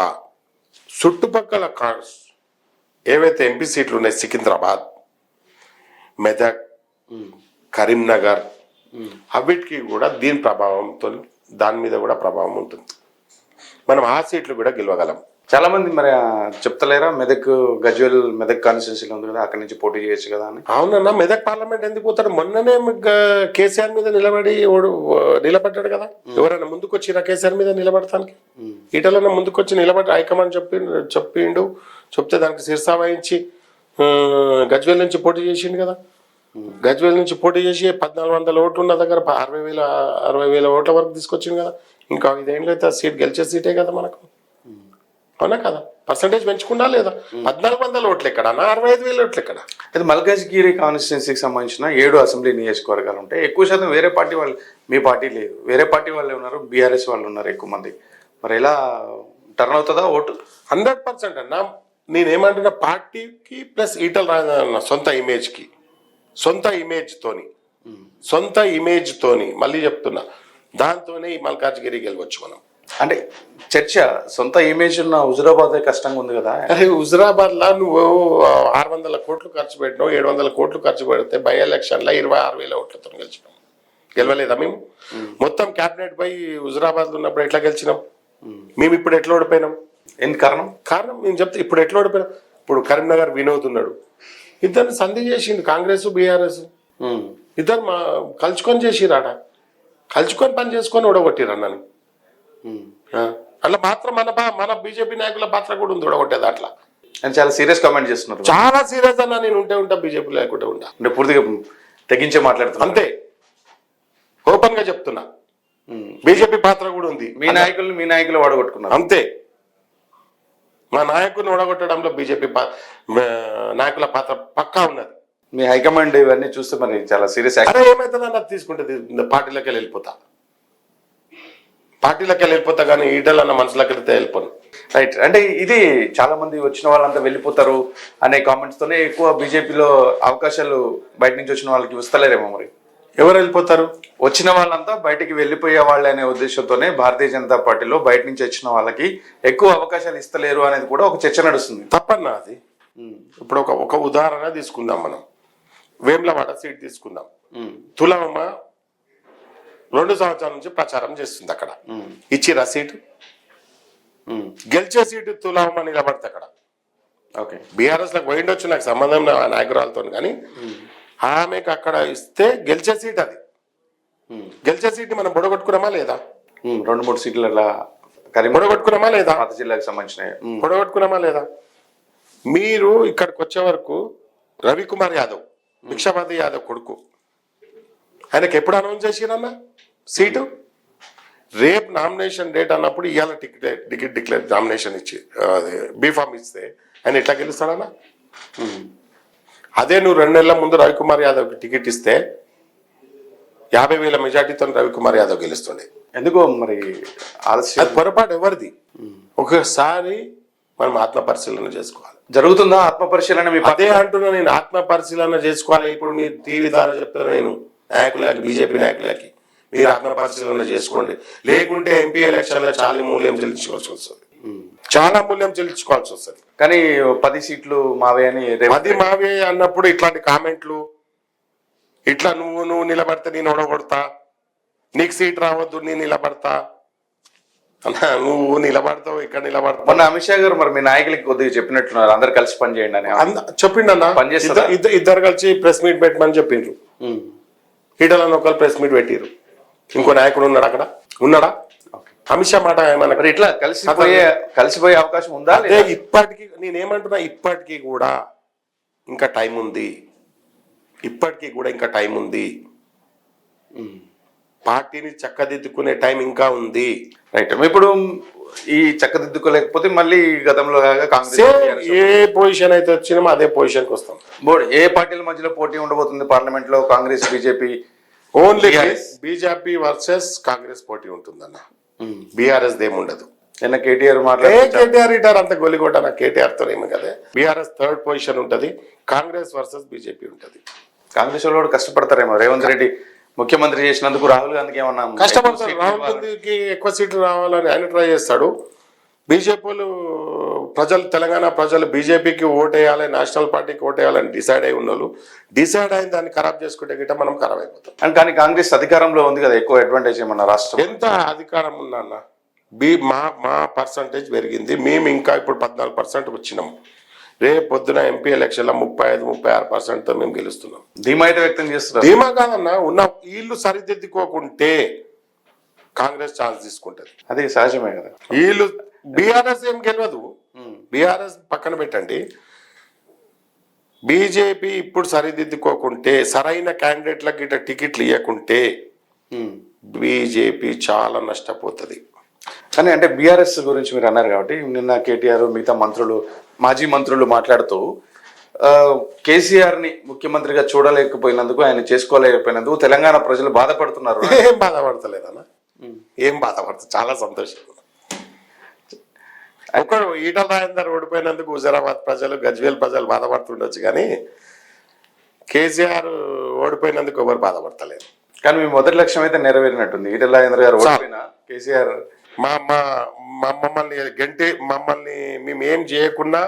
చుట్టుపక్కల ఏవైతే ఎంపీ సీట్లు ఉన్నాయి, సికింద్రాబాద్, మెదక్, కరీంనగర్, అవిటికి కూడా దాని మీద కూడా ప్రభావం ఉంటుంది. మనం ఆ సీట్లు కూడా గెలవగలం. చాలా మంది మరి చెప్తలేరా, గజ్వేల్ మెదక్ కాన్స్టిట్యున్సీలో ఉంది కదా, అక్కడి నుంచి పోటీ చేయొచ్చు కదా అని. అవునన్నా, మెదక్ పార్లమెంట్ ఎందుకు పోతాడు? మొన్ననే కేసీఆర్ మీద నిలబడ్డాడు కదా. ఎవరైనా ముందుకు వచ్చినా కేసీఆర్ మీద నిలబడటానికి? ఈటలన్నా ముందుకొచ్చి నిలబడి హైకమాండ్ చెప్పిండు, చెప్తే దానికి శిరసా వహించి గజ్వేల్ నుంచి పోటీ చేసిండు కదా. గజ్వేల్ నుంచి పోటీ చేసి 1400 ఓట్లు ఉన్న దగ్గర 60,000 ఓట్ల వరకు తీసుకొచ్చింది కదా. ఇంకా 5 ఏళ్ళు అయితే సీట్ గెలిచే సీటే కదా మనకు. అవునా కదా? పర్సంటేజ్ పెంచుకున్నా లేదా? 1400 ఓట్లు ఎక్కడ, 65,000 ఓట్లు ఎక్కడ? అయితే మల్కాజ్గిరి కాన్స్టిట్యున్సీకి సంబంధించిన 7 అసెంబ్లీ నియోజకవర్గాలు ఉంటాయి. ఎక్కువ శాతం వేరే పార్టీ వాళ్ళు, మీ పార్టీ లేదు, వేరే పార్టీ వాళ్ళే ఉన్నారు, బీఆర్ఎస్ వాళ్ళు ఉన్నారు ఎక్కువ మంది. మరి ఎలా టర్న్ అవుతుందా ఓటు? 100% అన్న. నేనేమంటున్నా, పార్టీకి ప్లస్ ఈటల రాజేందర్ సొంత ఇమేజ్తోని మళ్ళీ చెప్తున్నా, దాంతోనే ఈ మల్కాజ్గిరి గెలవచ్చు మనం. అంటే చర్చ సొంత ఇమేజ్ ఉన్న హుజురాబాద్ కష్టంగా ఉంది కదా. అరే హుజురాబాద్ లా నువ్వు 600 కోట్లు ఖర్చు పెట్టినావు, 700 కోట్లు ఖర్చు పెడితే బై ఎలక్షన్ లో 26,000 ఓట్లతో గెలిచినాం. గెలవలేదా మేము? మొత్తం క్యాబినెట్ పై హుజురాబాద్ ఉన్నప్పుడు ఎట్లా గెలిచినాం? మేము ఇప్పుడు ఎట్లా ఓడిపోయినాం? ఎందుకు కారణం నేను చెప్తే ఇప్పుడు ఎట్లా ఓడిపోయినాం. ఇప్పుడు కరీంనగర్ వినోద్ ఉన్నాడు, ఇద్దరిని సంధి చేసిండు, కాంగ్రెస్ బీఆర్ఎస్ ఇద్దరు కలుసుకొని చేసిరాడ, కలుసుకొని పని చేసుకొని ఓడగొట్టిరు అన్నని. అట్లా మాత్రం మన బీజేపీ నాయకుల పాత్ర కూడా ఉంది ఓడగొట్టేది. అట్లా చాలా సీరియస్ కామెంట్ చేస్తున్నారు. చాలా సీరియస్ అన్న. నేను ఉంటా బీజేపీ లేకుంటే ఉంటా, అంటే పూర్తిగా తెగించే మాట్లాడుతున్నా. అంతే, ఓపెన్ గా చెప్తున్నా. బీజేపీ పాత్ర కూడా ఉంది. మీ నాయకులు ఓడగొట్టుకున్నారు అంతే. మా నాయకుడిని ఓడగొట్టడంలో బీజేపీ నాయకుల పాత్ర పక్కా ఉన్నది. మీ హైకమాండ్ ఇవన్నీ చూస్తే మరి చాలా సీరియస్. అరే ఏమైతుందన్న, తీసుకుంటే పార్టీలోకి వెళ్ళిపోతా కానీ ఈటలన్న మనసులోకి వెళ్తే వెళ్ళిపోను. రైట్. అంటే ఇది చాలా మంది వచ్చిన వాళ్ళంతా వెళ్ళిపోతారు అనే కామెంట్స్ తోనే ఎక్కువ బీజేపీలో అవకాశాలు బయట నుంచి వచ్చిన వాళ్ళకి వస్తలేరేమో. మరి ఎవరు వెళ్ళిపోతారు? వచ్చిన వాళ్ళంతా బయటికి వెళ్ళిపోయే వాళ్ళే అనే ఉద్దేశంతోనే భారతీయ జనతా పార్టీలో బయట నుంచి వచ్చిన వాళ్ళకి ఎక్కువ అవకాశాలు ఇస్తలేరు అనేది కూడా ఒక చర్చ నడుస్తుంది. తప్పన్నా అది. ఇప్పుడు ఒక ఉదాహరణ తీసుకుందాం. మనం వేములవాడ సీట్ తీసుకుందాం. తులమ్మ 2 సంవత్సరాల నుంచి ప్రచారం చేస్తుంది అక్కడ. ఇచ్చిరా సీటు, గెలిచే సీటు తులామని నిలబడితే అక్కడ. ఓకే, బీఆర్ఎస్ లకు పోయిండొచ్చు, నాకు సంబంధం లేదు ఆ నాయకురాలతో, కానీ ఆమెకు అక్కడ ఇస్తే గెలిచే సీట్ అది. గెలిచే సీట్ మనం బొడగొట్టుకున్నామా లేదా? 2-3 సీట్ల బొడగొట్టుకున్నామా లేదా? పాత జిల్లాకు సంబంధించినవి బొడగొట్టుకున్నామా లేదా? మీరు ఇక్కడికి వచ్చే వరకు రవికుమార్ యాదవ్, భిక్షపతి యాదవ్ కొడుకు, ఆయనకి ఎప్పుడు అనౌన్స్ చేసిరన్నా సీటు? రేపు నామినేషన్ డేట్ అన్నప్పుడు ఇవాళ టికెట్ డిక్లేర్ నామినేషన్ ఇచ్చి బీఫామ్ ఇస్తే ఆయన ఎట్లా గెలుస్తాడన్నా? అదే నువ్వు 2 నెలల ముందు రవికుమార్ యాదవ్కి టికెట్ ఇస్తే 50,000 మెజార్టీతో రవికుమార్ యాదవ్ గెలుస్తుండే. ఎందుకో మరి ఆలస్యం. అది పొరపాటు ఎవరిది? ఒకసారి మనం ఆత్మ పరిశీలన చేసుకోవాలి. జరుగుతుందా ఆత్మ పరిశీలన? మీ అదే అంటున్నా నేను, ఆత్మ పరిశీలన చేసుకోవాలి. ఇప్పుడు మీరు టీవీ ద్వారా చెప్తాను నేను నాయకులకి, బీజేపీ నాయకులకి, మీరు ఆత్మ పరిశీలన చేసుకోండి. లేకుంటే ఎంపీ ఎలక్షన్ లో చాలా మూల్యం చెల్లించుకోవాల్సి వస్తుంది, చాలా మూల్యం చెల్లించుకోవాల్సి వస్తుంది. కానీ 10 సీట్లు మావే అని 10 మావే అన్నప్పుడు ఇట్లాంటి కామెంట్లు, ఇట్లా నువ్వు నిలబడితే నేను ఓడగొడతా, నీకు సీట్ రావద్దు నేను నిలబడతా అన్నా, నువ్వు నిలబడతావు ఇక్కడ నిలబడతావు. మొన్న అమిత్ షా గారు మరి మీ నాయకులకి కొద్దిగా చెప్పినట్టున్నారు, అందరు కలిసి పని చేయండి అని చెప్పిండన్నా. పనిచేస్తా ఇద్దరు కలిసి ప్రెస్ మీట్ పెట్టమని చెప్పిండ్రు. ఈటలని ఒకరు ప్రెస్ మీట్ పెట్టిరు. ఇంకో నాయకుడు ఉన్నాడు అక్కడ, ఉన్నాడా? అమిత్ షా మాట ఏమన్నా మరి ఇట్లా కలిసిపోయే అవకాశం ఉందా? అదే ఇప్పటికీ నేనేమంటున్నా, ఇప్పటికీ కూడా ఇంకా టైం ఉంది, ఇప్పటికీ కూడా ఇంకా టైం ఉంది. పార్టీని చక్కదిద్దుకునే టైం ఇంకా ఉంది. రైట్. ఇప్పుడు ఈ చక్కదిద్దుకోలేకపోతే మళ్ళీ గతంలో కాంగ్రెస్ ఏ పొజిషన్ అయితే వచ్చినామో అదే పొజిషన్కి వస్తాం. ఏ పార్టీల మధ్యలో పోటీ ఉండబోతుంది పార్లమెంట్ లో? Congress, BJP? Only BJP versus Congress పోటీ ఉంటుందన్న, బీఆర్ఎస్ దేముండదు. నిన్న కేటీఆర్ కేటీఆర్ ఇటారు అంత గొలిగొట్ట నా కేటీఆర్ తో ఏమి కదా. బీఆర్ఎస్ 3rd పొజిషన్ ఉంటది, కాంగ్రెస్ వర్సెస్ బీజేపీ ఉంటది. కాంగ్రెస్ వాళ్ళు కూడా కష్టపడతారేమో. రేవంత్ రెడ్డి ముఖ్యమంత్రి చేసినందుకు రాహుల్ గాంధీకి ఏమన్నా కష్టపడతారు. రాహుల్ గాంధీకి ఎక్కువ సీట్లు రావాలని ఆయన ట్రై చేస్తాడు. బీజేపీలు ప్రజలు, తెలంగాణ ప్రజలు బీజేపీకి ఓటేయాలి, నేషనల్ పార్టీకి ఓటేయాలని డిసైడ్ అయి ఉన్నోళ్ళు డిసైడ్ అయిన దాన్ని ఖరాబ్ చేసుకుంటే గిట్ట మనం ఖరాబ్ అయిపోతాం. కానీ కాంగ్రెస్ అధికారంలో ఉంది కదా, ఎక్కువ అడ్వాంటేజ్ ఏమన్నా రాష్ట్రం? ఎంత అధికారం ఉందన్న, మా పర్సంటేజ్ పెరిగింది. మేము ఇంకా ఇప్పుడు 14% వచ్చినాం. రేపు పొద్దున ఎంపీ ఎలక్షన్ లో 35-36% తో మేము గెలుస్తున్నాం. ధీమా అయితే వ్యక్తం చేస్తున్నారు. ధీమా కాదన్నా, ఉన్న వీళ్ళు సరిదిద్దుకోకుంటే కాంగ్రెస్ ఛాన్స్ తీసుకుంటది. అది సహజమే కదా. వీళ్ళు బీఆర్ఎస్ ఏం గెలవదు, బీఆర్ఎస్ పక్కన పెట్టండి. బీజేపీ ఇప్పుడు సరిదిద్దుకోకుంటే, సరైన క్యాండిడేట్లకి ఇట్లా టికెట్లు ఇవ్వకుంటే బీజేపీ చాలా నష్టపోతుంది. కానీ అంటే బీఆర్ఎస్ గురించి మీరు అన్నారు కాబట్టి, నిన్న కేటీఆర్ మిగతా మంత్రులు, మాజీ మంత్రులు మాట్లాడుతూ కేసీఆర్ ని ముఖ్యమంత్రిగా చూడలేకపోయినందుకు, ఆయన చేసుకోలేకపోయినందుకు తెలంగాణ ప్రజలు బాధపడుతున్నారు. ఏం బాధపడతలేదన్నా, ఏం బాధపడుతుంది, చాలా సంతోషం. ఒకడు ఈటల రాజేందర్ ఓడిపోయినందుకు హుజరాబాద్ ప్రజలు, గజ్వేల్ ప్రజలు బాధపడుతుండొచ్చు, కానీ కేసీఆర్ ఓడిపోయినందుకు ఎవరు బాధపడతలేరు. కానీ మీ మొదటి లక్ష్యం అయితే నెరవేరినట్టుంది. ఈటల రాజేందర్ గారు ఓడిపోయినా కేసీఆర్ మమ్మల్ని గంటే, మమ్మల్ని మేమేం చేయకున్నా,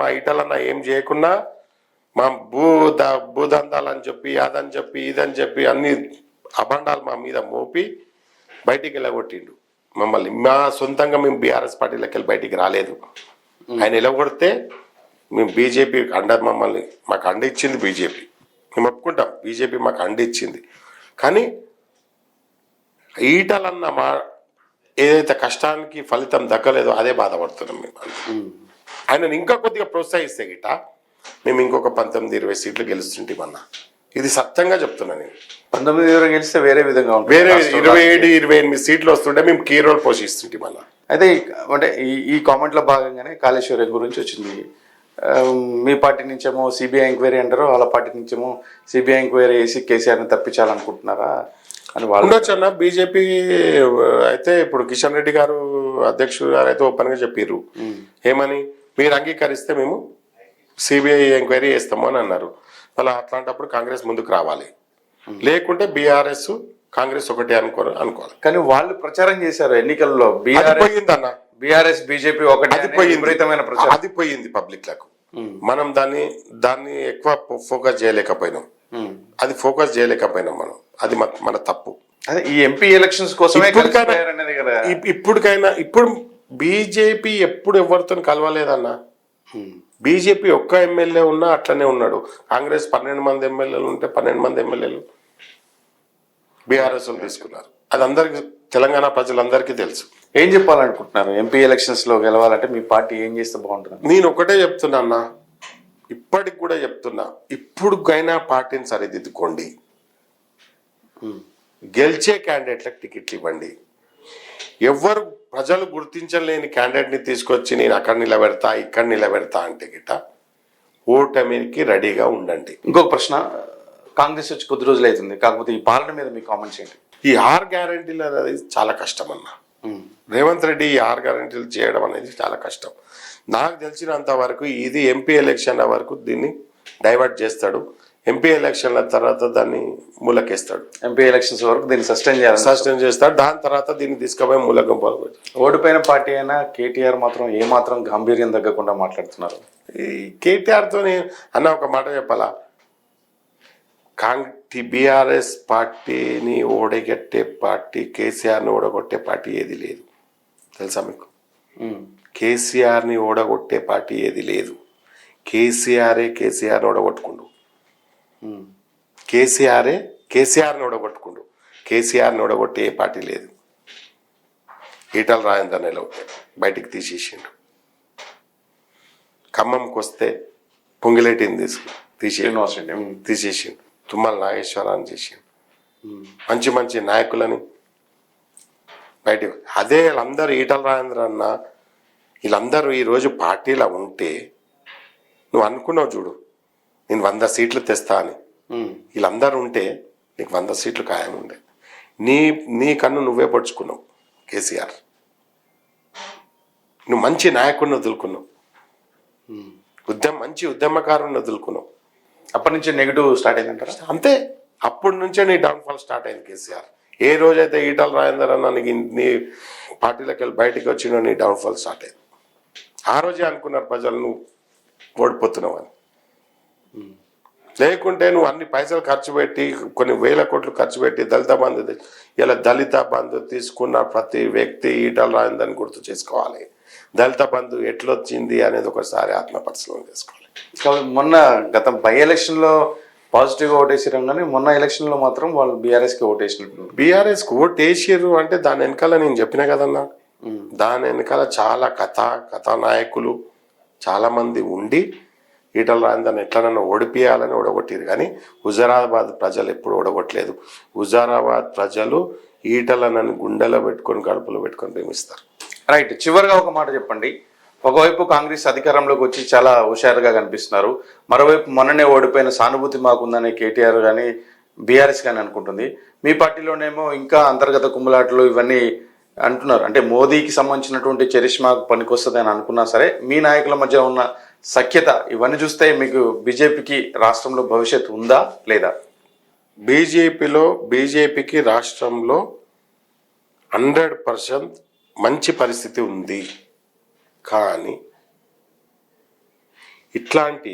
మా ఈటలన్న ఏం చేయకున్నా, మా భూదందాలని చెప్పి, అదని చెప్పి, ఇదని చెప్పి అన్ని అభండాలు మా మీద మోపి బయటికి వెళ్ళగొట్టిండు మమ్మల్ని. మా సొంతంగా మేము బీఆర్ఎస్ పార్టీలోకి వెళ్ళి బయటికి రాలేదు. ఆయన వెళ్ళగొడితే మేము బీజేపీ మమ్మల్ని మాకు అండ ఇచ్చింది బీజేపీ, మేము ఒప్పుకుంటాం. బీజేపీ మాకు అండ ఇచ్చింది, కానీ ఈటలన్న మా ఏదైతే కష్టానికి ఫలితం దక్కలేదో అదే బాధపడుతున్నాం మేము. ఆయన ఇంకా కొద్దిగా ప్రోత్సహిస్తే గిట మేము ఇంకొక 19-20 సీట్లు గెలుస్తుంటామన్నా. ఇది సత్యంగా చెప్తున్నా నేను. 19 గెలిస్తే వేరే విధంగా ఉంటుంది, వేరే 27-28 సీట్లు వస్తుంటే మేము కీ రోల్ పోషిస్తుంటామన్నా. అయితే అంటే ఈ కామెంట్లో భాగంగానే కాళేశ్వరం గురించి వచ్చింది. మీ పార్టీ నుంచేమో సిబిఐ ఎంక్వైరీ అంటారు, వాళ్ళ పార్టీ నుంచేమో సిబిఐ ఎంక్వైరీ వేసి కేసీఆర్ని తప్పించాలనుకుంటున్నారా అని వాళ్ళు ఉండొచ్చు అన్న. బీజేపీ అయితే ఇప్పుడు కిషన్ రెడ్డి గారు అధ్యక్షుడు గారు అయితే ఓపెన్ గా చెప్పారు, ఏమని, మీరు అంగీకరిస్తే మేము సిబిఐ ఎంక్వైరీ చేస్తాము అని అన్నారు. అలా అట్లాంటప్పుడు కాంగ్రెస్ ముందుకు రావాలి, లేకుంటే బీఆర్ఎస్ కాంగ్రెస్ ఒకటే అనుకోవాలి. కానీ వాళ్ళు ప్రచారం చేశారు ఎన్నికల్లో, పోయిందన్న, బీఆర్ఎస్ బీజేపీ ఒకటి, అది పోయింది పబ్లిక్ లకు. మనం దాన్ని ఎక్కువ ఫోకస్ చేయలేకపోయినాం, అది ఫోకస్ చేయలేకపోయినాం మనం. అది మన తప్పు. అదే ఈ ఎంపీ ఎలక్షన్స్ కోసమే కలిసిపోయారనేది కదా. ఇప్పుడు బీజేపీ ఎప్పుడు ఎవరితో కలవలేదన్న. బీజేపీ ఒక్క ఎమ్మెల్యే ఉన్నా అట్లనే ఉన్నాడు. కాంగ్రెస్ 12 మంది ఎమ్మెల్యేలు ఉంటే 12 మంది ఎమ్మెల్యేలు బీఆర్ఎస్ తీసుకున్నారు. అది అందరికి, తెలంగాణ ప్రజలందరికీ తెలుసు. ఏం చెప్పాలనుకుంటున్నారు? ఎంపీ ఎలక్షన్స్ లో గెలవాలంటే మీ పార్టీ ఏం చేస్తే బాగుంటుంది? నేను ఒకటే చెప్తున్నా అన్న, ఇప్పటికి కూడా చెప్తున్నా, ఇప్పుడుకైనా పార్టీని సరిదిద్దుకోండి. గెలిచే క్యాండిడేట్లకు టికెట్లు ఇవ్వండి. ఎవరు ప్రజలు గుర్తించలేని క్యాండిడేట్ని తీసుకొచ్చి నేను అక్కడ నిలబెడతా ఇక్కడ నిలబెడతా అంటే గిట్ట ఓటమికి రెడీగా ఉండండి. ఇంకొక ప్రశ్న, కాంగ్రెస్ వచ్చి కొద్ది రోజులు అవుతుంది, కాకపోతే ఈ పాలన మీద మీ కామెంట్స్ ఏంటి? ఈ 6 గ్యారంటీలు అనేది చాలా కష్టం అన్న. రేవంత్ రెడ్డి ఈ 6 గ్యారంటీలు చేయడం అనేది చాలా కష్టం. నాకు తెలిసినంత వరకు ఇది ఎంపీ ఎలక్షన్ల వరకు దీన్ని డైవర్ట్ చేస్తాడు. ఎంపీ ఎలక్షన్ల తర్వాత దాన్ని మూలకేస్తాడు. ఎంపీ ఎలక్షన్స్ వరకు దీన్ని సస్టైన్ చేస్తాడు. దాని తర్వాత దీన్ని తీసుకుపోయి మూలకం పాల్గొంటాడు. ఓడిపోయిన పార్టీ అయినా కేటీఆర్ మాత్రం ఏమాత్రం గాంభీర్యం తగ్గకుండా మాట్లాడుతున్నారు. ఈ కేటీఆర్తో అన్న ఒక మాట చెప్పాలా, బీఆర్ఎస్ పార్టీని ఓడగొట్టే పార్టీ, కేసీఆర్ని ఓడగొట్టే పార్టీ ఏది లేదు తెలుసా మీకు? కేసీఆర్ని ఓడగొట్టే పార్టీ ఏది లేదు. కేసీఆర్ని ఓడగొట్టుకుండు. కేసీఆర్ని ఓడగొట్టుకుండు. కేసీఆర్ని ఓడగొట్టే ఏ పార్టీ లేదు. ఈటల రాజేందర్ బయటికి తీసేసిండు. ఖమ్మంకి వస్తే పొంగిలేటిని తీసేసిండు. తుమ్మల నాగేశ్వరాన్ని చేసిండు. మంచి మంచి నాయకులని బయట. అదే వీళ్ళందరూ ఈటల రాజేంద్ర అన్న వీళ్ళందరూ ఈరోజు పార్టీలో ఉంటే నువ్వు అనుకున్నావు చూడు, నేను 100 సీట్లు తెస్తా అని. వీళ్ళందరూ ఉంటే నీకు 100 సీట్లు ఖాయం ఉండే. నీ కన్ను నువ్వే పడుచుకున్నావు. కేసీఆర్ నువ్వు మంచి నాయకుడిని వదులుకున్నావు. మంచి ఉద్యమకారుని వదులుకున్నావు. అప్పటి నుంచి నెగిటివ్ స్టార్ట్ అయిందంటారా? అంతే, అప్పటి నుంచే నీ డౌన్ఫాల్ స్టార్ట్ అయింది. కేసీఆర్ ఏ రోజైతే ఈటల రాజేందర్ అన్న నీ పార్టీలోకి వెళ్ళి బయటకు వచ్చినా నీ డౌన్ఫాల్ స్టార్ట్ అయింది. ఆ రోజే అనుకున్నారు ప్రజలు నువ్వు ఓడిపోతున్నావు అని. లేకుంటే నువ్వు అన్ని పైసలు ఖర్చు పెట్టి, కొన్ని వేల కోట్లు ఖర్చు పెట్టి దళిత బంధు, ఇలా దళిత బంధు తీసుకున్న ప్రతి వ్యక్తి ఈటల రాజేందర్ని గుర్తు చేసుకోవాలి. దళిత బంధు ఎట్లొచ్చింది అనేది ఒకసారి ఆత్మపరిశీలన చేసుకోవాలి. మొన్న గత బై ఎలక్షన్ లో పాజిటివ్గా ఓటేసారు, కానీ మొన్న ఎలక్షన్ లో మాత్రం వాళ్ళు బీఆర్ఎస్కి ఓటేసినట్టు. బీఆర్ఎస్కి ఓటేసారు అంటే దాని వెనకాల నేను చెప్పినా కదన్నా, దాని వెనకాల చాలా కథానాయకులు చాలా మంది ఉండి ఈటల రాజేందర్ని ఎట్లనన్నా ఓడిపియాలని ఓడగొట్టారు. కానీ హుజరాబాద్ ప్రజలు ఎప్పుడు ఓడగొట్టలేదు. హుజరాబాద్ ప్రజలు ఈటలనని గుండెలో పెట్టుకొని కడుపులో పెట్టుకొని ప్రేమిస్తారు. రైట్. చివరిగా ఒక మాట చెప్పండి. ఒకవైపు కాంగ్రెస్ అధికారంలోకి వచ్చి చాలా హుషారుగా కనిపిస్తున్నారు, మరోవైపు మొన్ననే ఓడిపోయిన సానుభూతి మాకుందని కేటీఆర్ కానీ బీఆర్ఎస్ కానీ అనుకుంటుంది. మీ పార్టీలోనేమో ఇంకా అంతర్గత కుమ్ములాటలు ఇవన్నీ అంటున్నారు. అంటే మోదీకి సంబంధించినటువంటి చరిష్మాకు పనికొస్తుంది అని అనుకున్నా సరే, మీ నాయకుల మధ్య ఉన్న సఖ్యత ఇవన్నీ చూస్తే మీకు బీజేపీకి రాష్ట్రంలో భవిష్యత్తు ఉందా లేదా? బీజేపీకి రాష్ట్రంలో 100% మంచి పరిస్థితి ఉంది. కానీ ఇట్లాంటి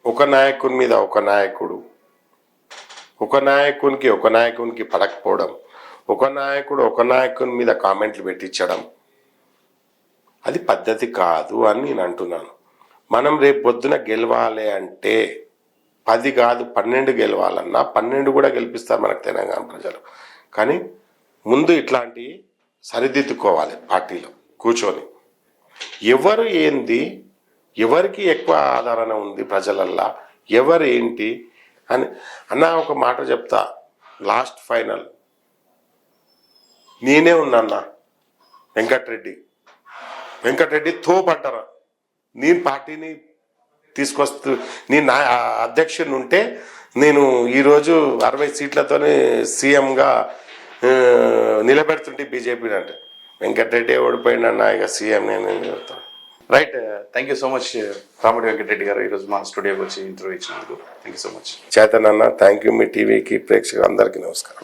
ఒక నాయకుని మీద ఒక నాయకునికి పడకపోవడం, ఒక నాయకుని మీద కామెంట్లు పెట్టించడం అది పద్ధతి కాదు అని నేను అంటున్నాను. మనం రేపు పొద్దున గెలవాలి అంటే 10 కాదు 12 గెలవాలన్నా 12 కూడా గెలిపిస్తారు మనకు తెలంగాణ ప్రజలు. కానీ ముందు ఇట్లాంటి సరిదిద్దుకోవాలి. పార్టీలో కూర్చొని ఎవరు ఏంది, ఎవరికి ఎక్కువ ఆదరణ ఉంది ప్రజలల్లా, ఎవరు ఏంటి అని అన్న ఒక మాట చెప్తా. లాస్ట్ ఫైనల్ నేనే ఉన్నా. వెంకటరెడ్డి తోపంటారా, నేను పార్టీని నేను అధ్యక్షుని ఉంటే నేను ఈరోజు 60 సీట్లతోనే సీఎంగా నిలబెడుతుంటే బీజేపీని అంటే వెంకటరెడ్డి ఓడిపోయిందన్న, ఇక సీఎం నేను చెప్తాను. Right. Thank you so much Ramireddy Venkatareddy garu, ఈరోజు మా స్టూడియోకి వచ్చి ఇంటర్వ్యూ ఇచ్చినందుకు thank you so much. Chetan అన్న, థ్యాంక్ యూ. మీ టీవీకి ప్రేక్షకులు అందరికీ నమస్కారం.